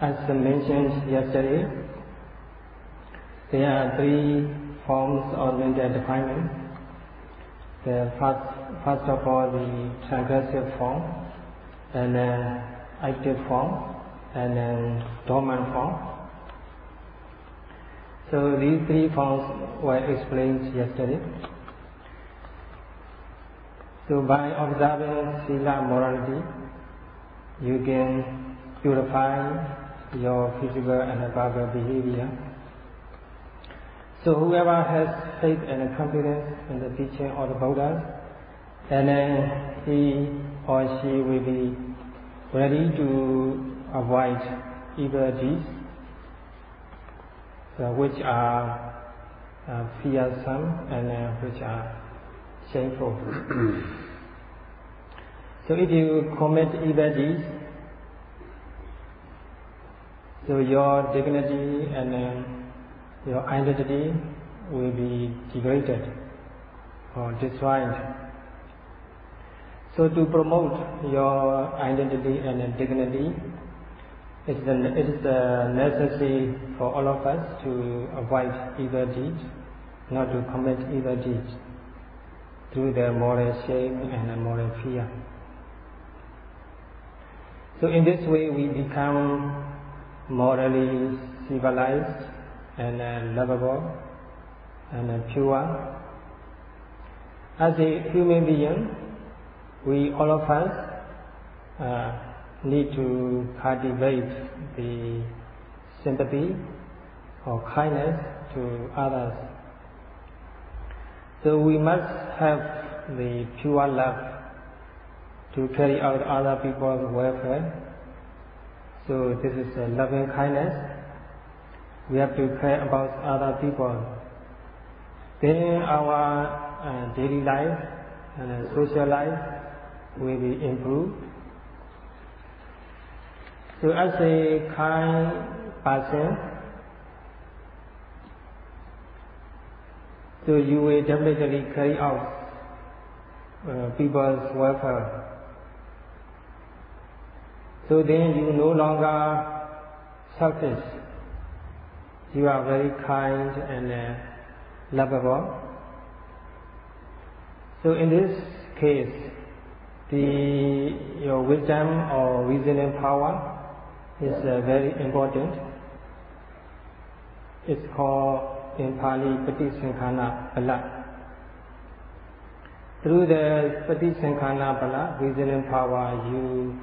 As mentioned yesterday, there are three forms of mental defilement. The first of all, the transgressive form, and then active form, and then dormant form. So these three forms were explained yesterday. So by observing sila morality, you can purify your physical and verbal behavior. So whoever has faith and confidence in the teaching of the Buddha, and then he or she will be ready to avoid evil deeds, which are fearsome and which are shameful. So if you commit evil deeds, so your dignity and your identity will be degraded or destroyed. So to promote your identity and dignity, it is necessary for all of us to avoid evil deeds, not to commit evil deeds through the moral shame and moral fear. So in this way we become morally civilized and lovable and pure. As a human being, we all of us need to cultivate the sympathy or kindness to others. So we must have the pure love to carry out other people's welfare. So this is a loving kindness. We have to care about other people. Then our daily life and social life will be improved. So as a kind person, so you will definitely carry out people's welfare. So then you no longer selfish. You are very kind and lovable. So in this case, your wisdom or reasoning power is very important. It's called in Pali Patisankhana Bala. Through the Patisankhana Bala, reasoning power, you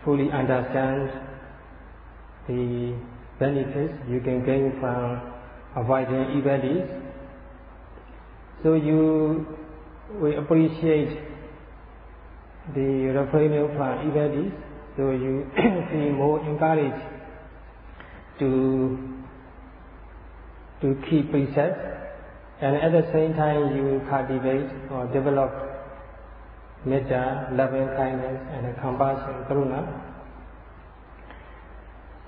fully understand the benefits you can gain from avoiding evil deeds. So you will appreciate the refraining from evil deeds. So you feel more encouraged to keep precepts, and at the same time you cultivate or develop metta, loving kindness and compassion, karuna.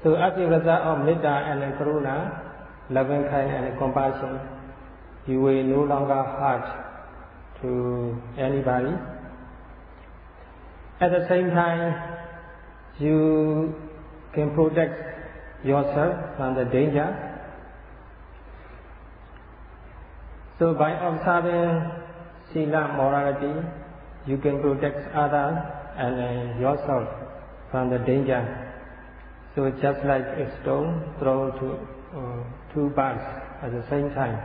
So as a result of metta and karuna, loving kindness and compassion, you will no longer hurt to anybody. At the same time, you can protect yourself from the danger. So by observing sila morality, you can protect others and yourself from the danger. So just like a stone thrown to two birds at the same time.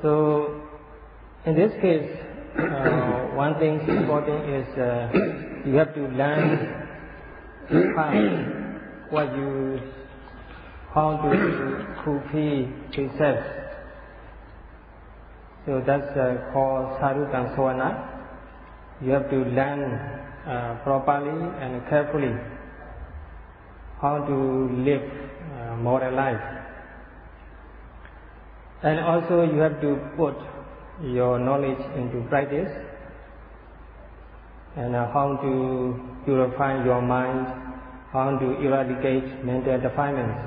So in this case, one thing important is you have to learn how to fulfill precepts. So that's called Sarutang Sawana. You have to learn properly and carefully how to live moral life. And also you have to put your knowledge into practice, and how to purify your mind, how to eradicate mental defilements,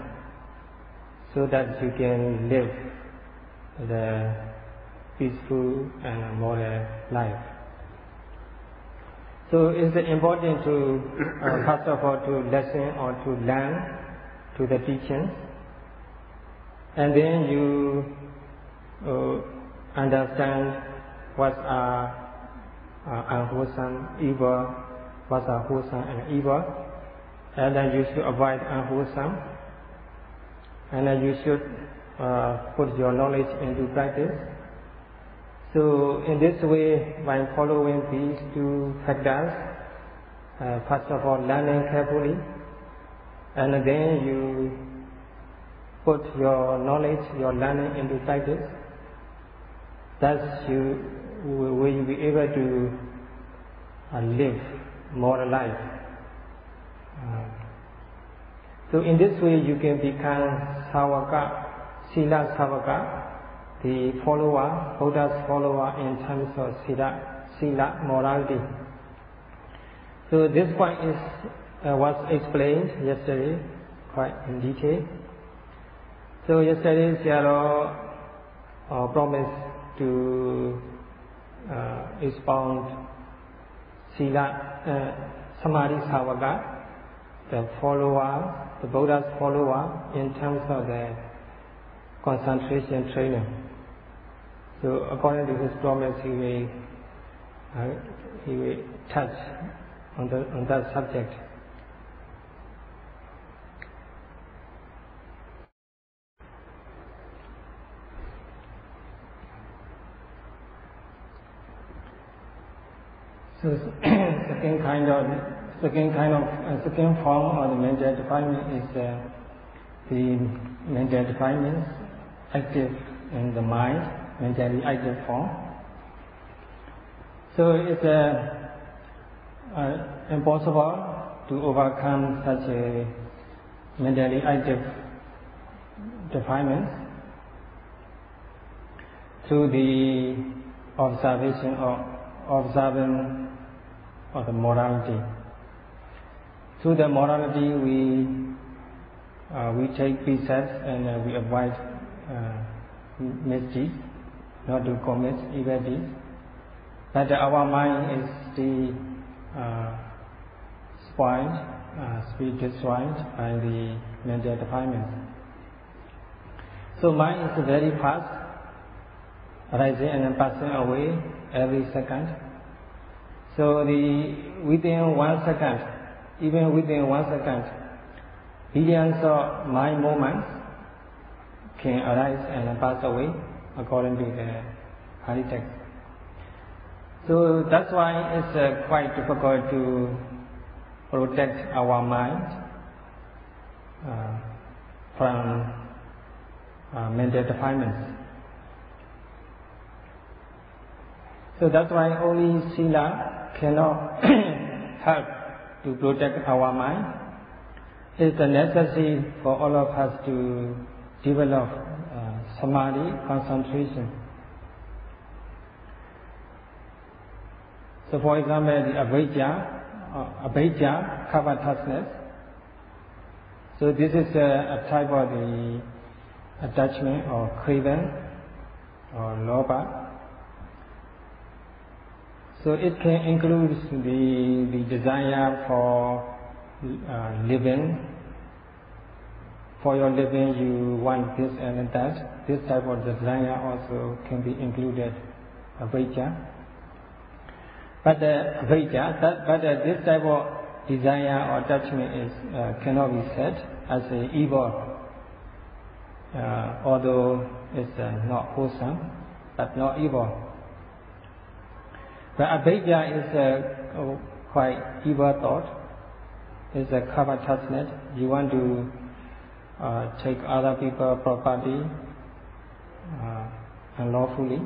so that you can live the peaceful and moral life. So it's important to, first of all, to listen or to learn to the teachings, and then you understand what are unwholesome, evil, what are wholesome and evil, and then you should avoid unwholesome, and then you should put your knowledge into practice. So in this way, by following these two factors, first of all learning carefully, and then you put your knowledge, your learning into practice, thus you will be able to live more life. So in this way you can become Savaka, Sila Savaka, the follower, Buddha's follower in terms of Sila morality. So this point was explained yesterday quite in detail. So yesterday Sayadaw promised to expound Sila Samadhi Savaka, the follower, the Buddha's follower in terms of the concentration training. So according to his promise, he will touch on that subject. So second form of the mental defilement is the mental defilements active in the mind, mentally active form. So it's impossible to overcome such a mentally active defilements through the observation of the morality. Through the morality, we take precepts and we avoid misdeeds, not to commit evil deeds. But our mind is still spoiled, destroyed by the mental defilements. So mind is very fast, rising and passing away every second. So within 1 second, even within 1 second, billions of mind movements can arise and pass away according to the Pali text. So that's why it's quite difficult to protect our mind from mental defilements. So that's why only Sila cannot help to protect our mind. It's a necessity for all of us to develop samadhi, concentration. So for example, the avijja, covetousness. So this is a type of the attachment or craving or lobha. So it can include the desire for living. For your living, you want this and that. This type of desire also can be included, avijja. But this type of desire or attachment cannot be said as an evil, although it's not wholesome, but not evil. But avijja is a quite evil thought. It's a covetousness. You want to take other people's property unlawfully.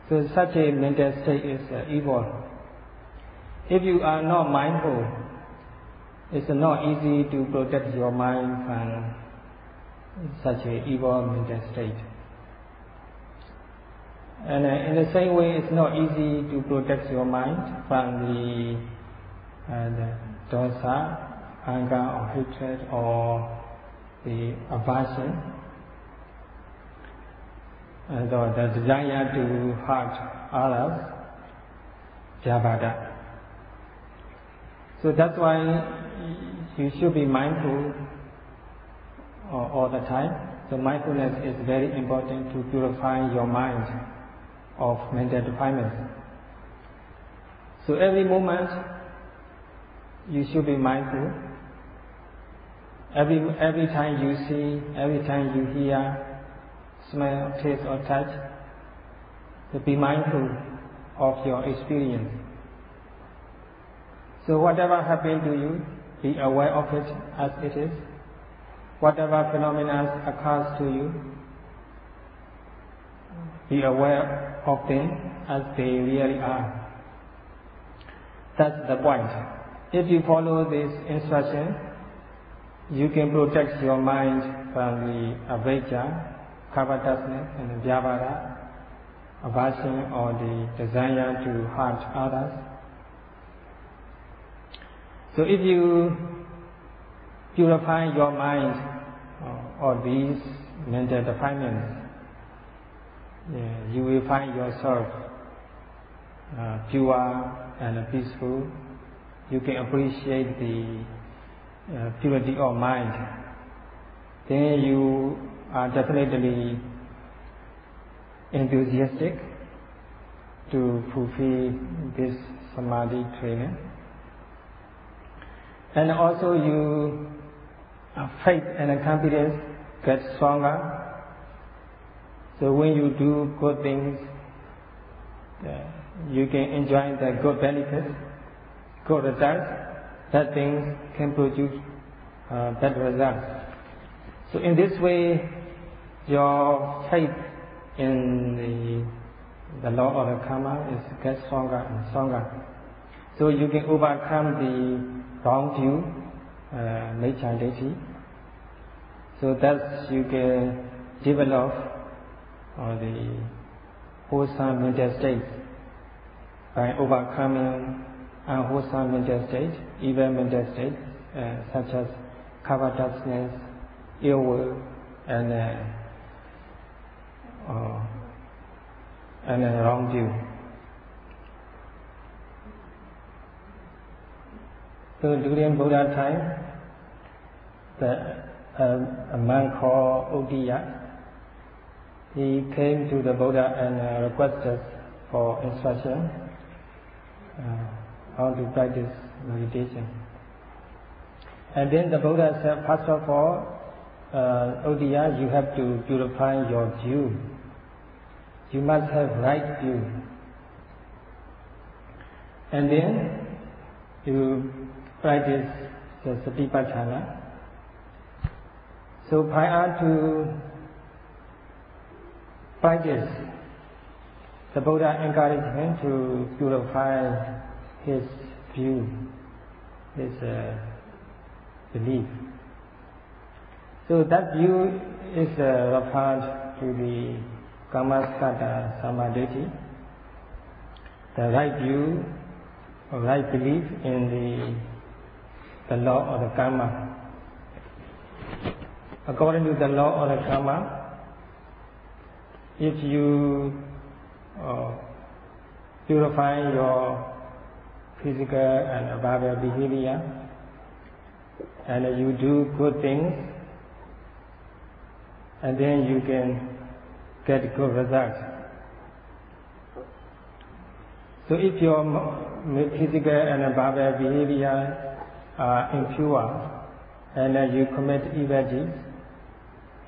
So such a mental state is evil. If you are not mindful, it's not easy to protect your mind from such an evil mental state. And in the same way, it's not easy to protect your mind from the dosa, anger or hatred or the aversion, and the desire to hurt others, jabada. So that's why you should be mindful all the time. So mindfulness is very important to purify your mind of mental defilements. So every moment you should be mindful. Every time you see, every time you hear, smell, taste or touch, so be mindful of your experience. So whatever happens to you, be aware of it as it is. Whatever phenomena occurs to you, be aware of them as they really are. That's the point. If you follow this instruction, you can protect your mind from the avijja, covetousness, and the vyavara, aversion or the desire to hurt others. So if you purify your mind of these mental defilements, you will find yourself pure and peaceful. You can appreciate the purity of mind. Then you are definitely enthusiastic to fulfill this samadhi training. And also your faith and confidence get stronger. So when you do good things, you can enjoy the good benefits, good results. That things can produce better results. So in this way, your faith in the law of the karma is get stronger and stronger. So you can overcome the wrong view, nature deity. So that you can develop the wholesome mental state by overcoming unwholesome mental state, evil mental state, such as covetousness, ill will, and wrong view. So during Buddha time, a man called Uddiya, he came to the Buddha and requested for instruction how to practice meditation. And then the Buddha said, first of all, Uddiya, you have to purify your view. You must have right view. And then you practice the Satipatthana. So prior to practice, the Buddha encouraged him to purify his view, his belief. So that view is referred to the Kammaskata Samadhi, the right view or right belief in the law of the karma. According to the law of the karma, if you purify your physical and verbal behavior, and you do good things, and then you can get good results. So if your physical and verbal behavior are impure, and you commit evil deeds,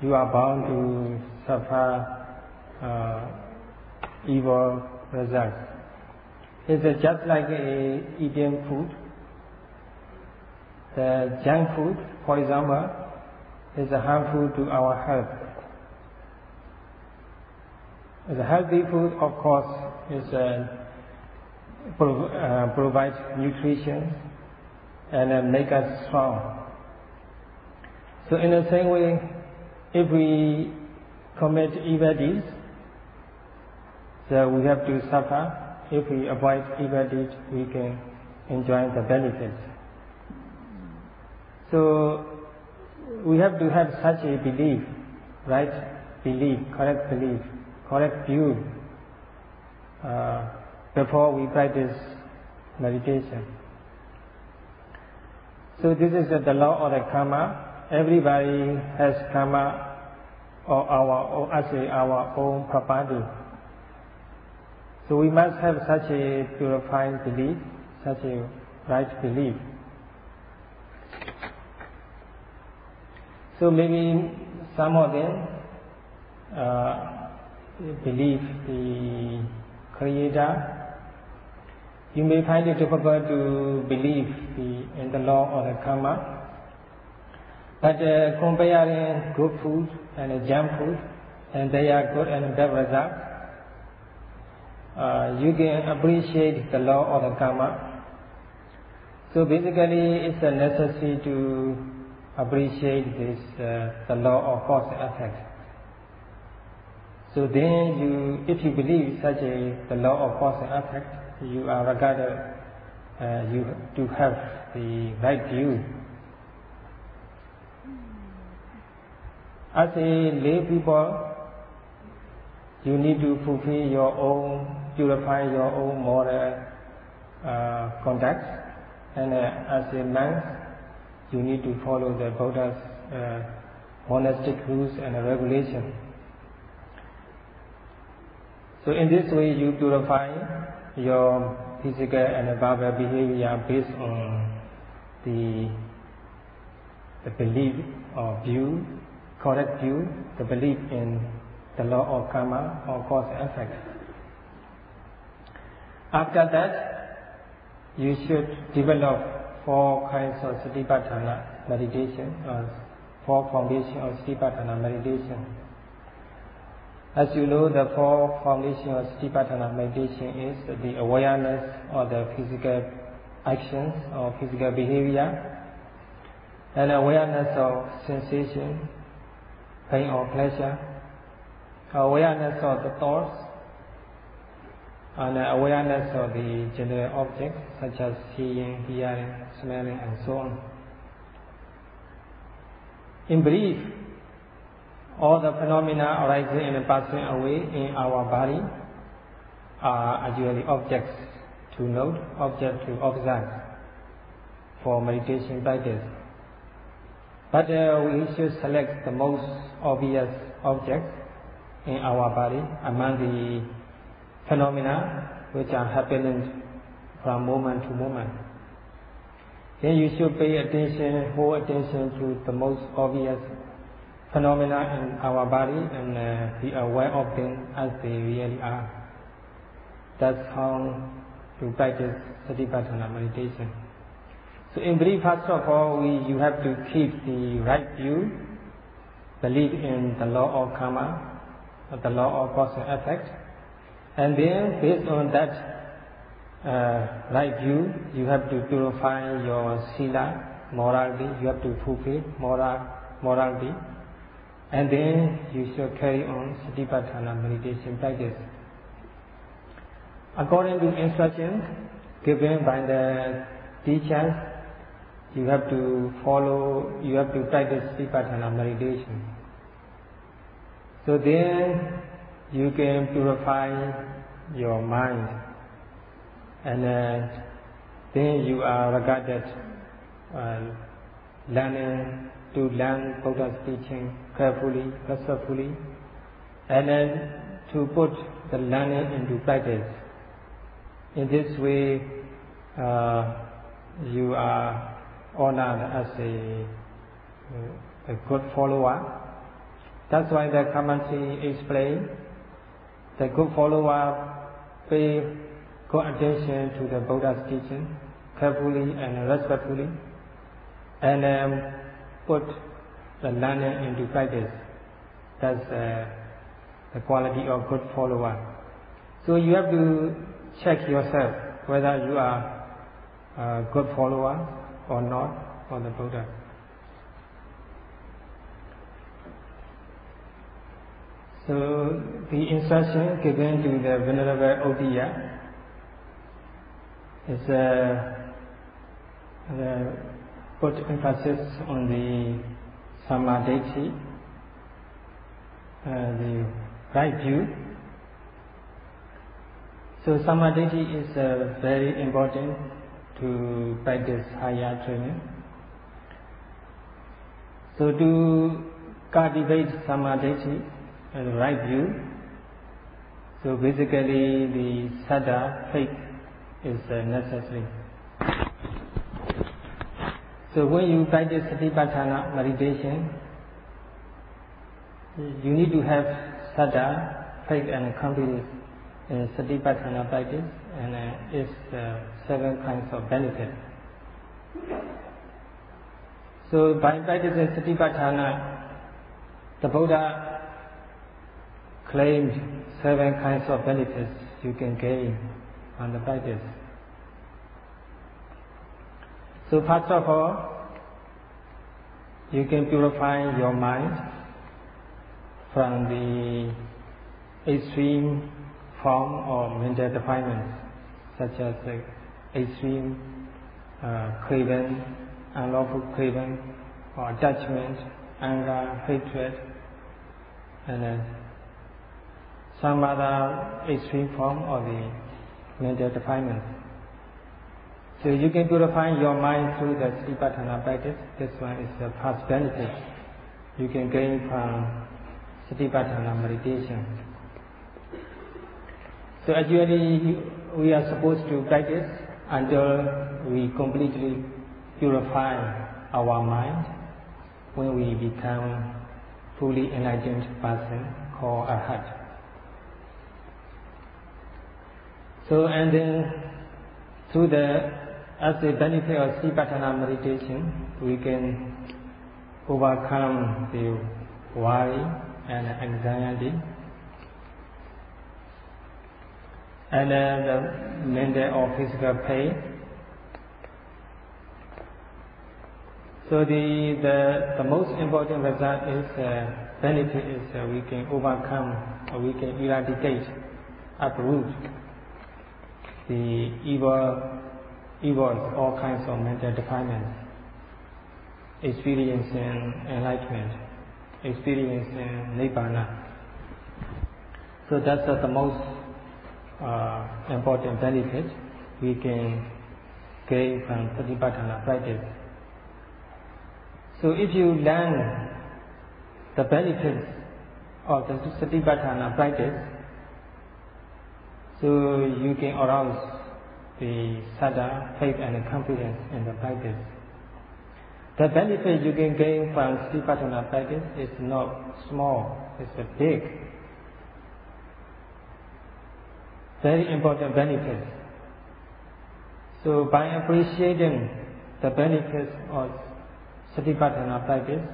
you are bound to suffer evil results. It's just like eating food. The junk food, for example, is harmful to our health. The healthy food, of course, is provides nutrition and make us strong. So in the same way, if we commit evil deeds, so we have to suffer. If we avoid evil deeds, we can enjoy the benefits. So we have to have such a belief, right belief, correct view, before we practice meditation. So this is the law of the karma. Everybody has karma or our own property. So we must have such a purifying belief, such a right belief. So maybe some of them believe the Creator. You may find it difficult to believe in the law of the karma. But comparing good food and junk food, and they are good and bad results, you can appreciate the law of the karma. So basically, it's a necessity to appreciate this the law of cause and effect. So then, if you believe such the law of cause and effect, you are regarded, you to have the right view. As a lay people, you need to fulfill your own, purify your own moral conduct, and as a monk, you need to follow the Buddha's monastic rules and regulations. So in this way, you purify your physical and verbal behavior based on the belief or view, correct view, the belief in the law of karma or cause and effect. After that, you should develop 4 kinds of Satipatthana meditation, or 4 foundations of Satipatthana meditation. As you know, the 4 foundations of Satipatthana meditation is the awareness of the physical actions or physical behavior, and awareness of sensation, pain or pleasure, awareness of the thoughts, and awareness of the general objects such as seeing, hearing, smelling, and so on. In brief, all the phenomena arising and passing away in our body are actually objects to note, objects to observe for meditation practice. But we should select the most obvious objects in our body among the phenomena which are happening from moment to moment. Then you should pay attention, whole attention to the most obvious phenomena in our body and be aware of them as they really are. That's how to practice Satipatthana meditation. So in brief, first of all, you have to keep the right view, believe in the law of karma, the law of cause and effect, and then based on that right view, you have to purify your sila, morality, you have to fulfill morality, and then you should carry on Satipatthana meditation practice. According to instructions given by the teachers, you have to practice Satipatthana meditation. So then you can purify your mind, and then you are regarded to learn Buddha's teaching carefully, respectfully, and then to put the learning into practice. In this way, you are honored as a good follower. That's why the commentary explains the good follower pay good attention to the Buddha's teaching carefully and respectfully, and put the learning into practice. That's the quality of good follower. So you have to check yourself whether you are a good follower or not for the Buddha. So the instruction given to the Venerable Oddiya is put emphasis on the Sammaditthi, the right view. So Sammaditthi is very important to practice higher training. So to cultivate samadhi and right view, so basically the saddha, faith, is necessary. So when you practice satipatthana meditation, you need to have saddha, faith and confidence in satipatthana practice, and its 7 kinds of benefits. So by practicing satipatthana, the Buddha claimed 7 kinds of benefits you can gain on the practice. So first of all, you can purify your mind from the extreme form of mental defilements, such as extreme craving, unlawful craving, or attachment, anger, hatred, and some other extreme form of the mental defilements. So you can purify your mind through the satipatthana practice. This one is the first benefit you can gain from satipatthana meditation. So actually we are supposed to practice until we completely purify our mind, when we become fully enlightened person called Arhat. So and then through as a benefit of satipatthana meditation, we can overcome the worry and anxiety and the mental or physical pain. So the most important result is benefit is we can overcome, or we can eradicate, uproot the evils, all kinds of mental defilements, experiencing enlightenment, experiencing nibbana. So that's the most important benefit we can gain from satipatthana practice. So if you learn the benefits of the satipatthana practice, so you can arouse the saddha, faith and confidence in the practice. The benefit you can gain from satipatthana practice is not small, it's a big, very important benefit. So by appreciating the benefits of satipatthana practice,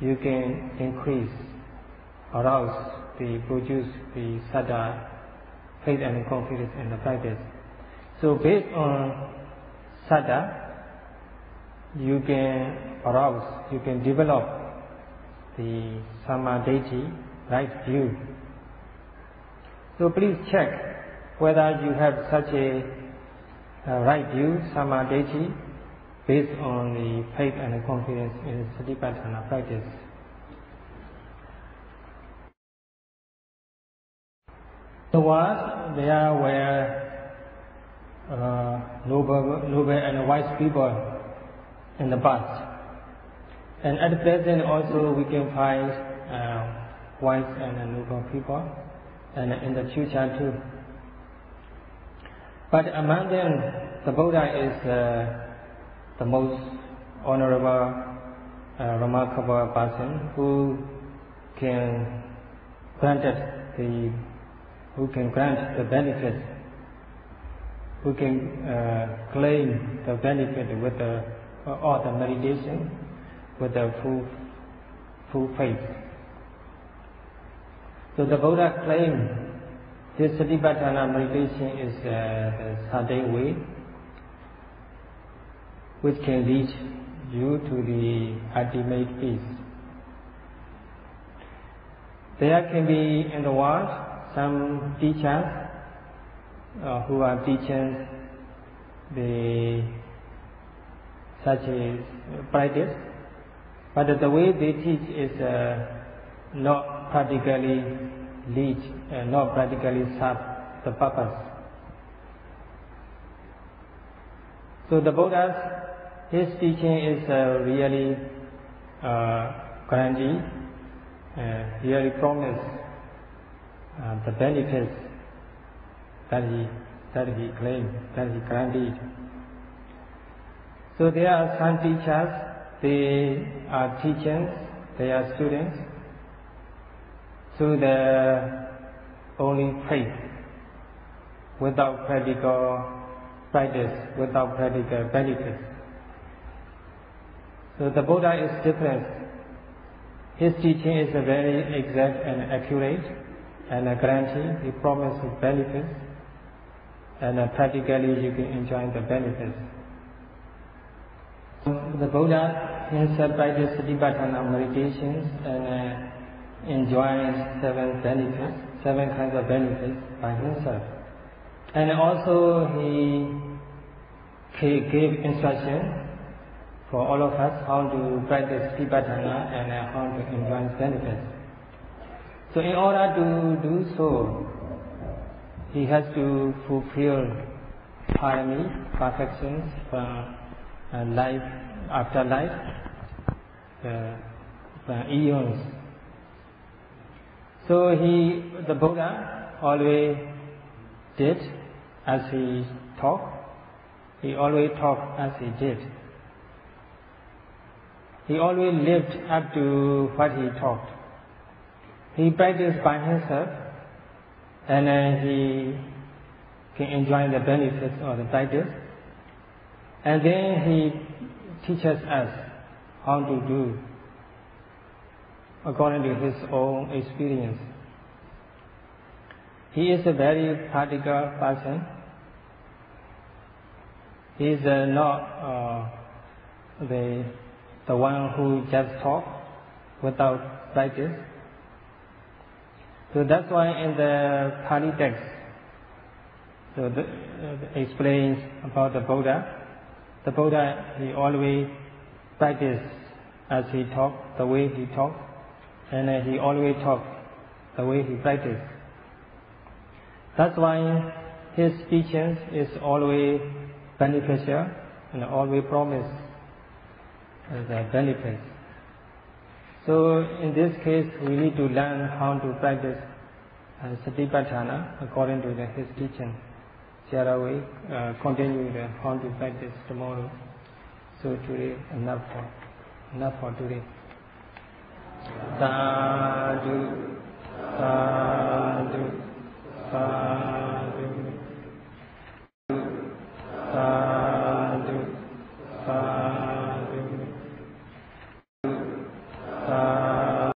you can increase, arouse, produce the saddha, faith and confidence in the practice. So based on saddha, you can arouse, you can develop the samadhi, right view. So please check whether you have such a right view, samadhi, based on the faith and confidence in satipatthana practice. The world, there were noble and wise people in the past, and at the present also we can find wise and noble people, and in the future too. But among them, the Buddha is the most honorable, remarkable person who can grant the benefit, who can claim the benefit with all the meditation, with the full faith. So the Buddha claimed this satipatthana meditation is the certain way which can lead you to the ultimate peace. There can be in the world some teachers who are teaching such a practice, but the way they teach is not practically not practically serve the purpose. So the Buddha's his teaching is really guarantee, he really promised the benefits that he claimed, that he guaranteed. So there are some teachers, they are teaching their students through the only faith, without practical practice, without practical benefits. So the Buddha is different. His teaching is very exact and accurate, and a guarantee. He promises benefits, and practically you can enjoy the benefits. The Buddha himself practiced Satipatthana meditations and enjoyed 7 benefits, 7 kinds of benefits by himself. And also he gave instruction for all of us how to practice Satipatthana and how to enjoy benefits. So in order to do so, he has to fulfill parami, perfections from life after life, eons. So the Buddha always did as he talked. He always talked as he did. He always lived up to what he taught. He practiced by himself, and he can enjoy the benefits of the practice. And then he teaches us how to do according to his own experience. He is a very practical person. He is not the one who just talk without practice. So that's why in the Pali text, explains about the Buddha. The Buddha, he always practiced as he talked, the way he talked, and he always talked the way he practiced. That's why his teachings is always beneficial and always promise the benefits. So in this case, we need to learn how to practice Satipatthana according to his teaching. Shall we continue how to practice tomorrow? So today, enough for today. Sadhu, sadhu, sadhu.